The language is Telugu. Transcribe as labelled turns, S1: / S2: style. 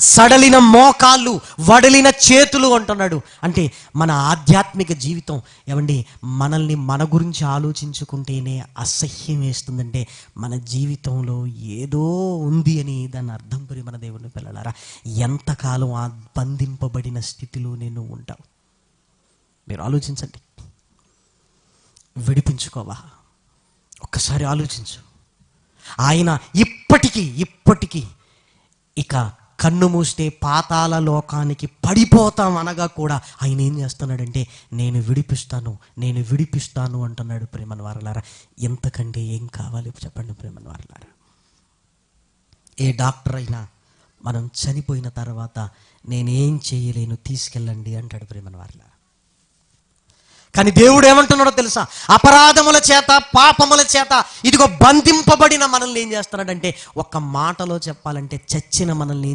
S1: సడలిన మోకాళ్ళు, వడలిన చేతులు అంటున్నాడు. అంటే మన ఆధ్యాత్మిక జీవితం ఏమండి, మనల్ని మన గురించి ఆలోచించుకుంటేనే అసహ్యం వేస్తుందంటే మన జీవితంలో ఏదో ఉంది అని దాన్ని అర్థం పరి మన దేవుని పిల్లలారా. ఎంతకాలం ఆ బంధింపబడిన స్థితిలో నేను ఉంటావు? మీరు ఆలోచించండి. విడిపించుకోవా? ఒక్కసారి ఆలోచించు. ఆయన ఇప్పటికీ ఇక కన్ను మూస్తే పాతాళ లోకానికి పడిపోతాం అనగా కూడా ఆయన ఏం చేస్తున్నాడంటే నేను విడిపిస్తాను అంటున్నాడు. ప్రేమను వారలారా, ఎంతకంటే ఏం కావాలి చెప్పండి ప్రేమను వారలారా. ఏ డాక్టర్ అయినా మనం చనిపోయిన తర్వాత నేనేం చేయలేను, తీసుకెళ్ళండి అంటాడు ప్రేమను వారలారా. కానీ దేవుడు ఏమంటున్నాడో తెలుసా? అపరాధముల చేత, పాపముల చేత ఇదిగో బంధింపబడిన మనల్ని ఏం చేస్తున్నాడంటే, ఒక్క మాటలో చెప్పాలంటే చచ్చిన మనల్ని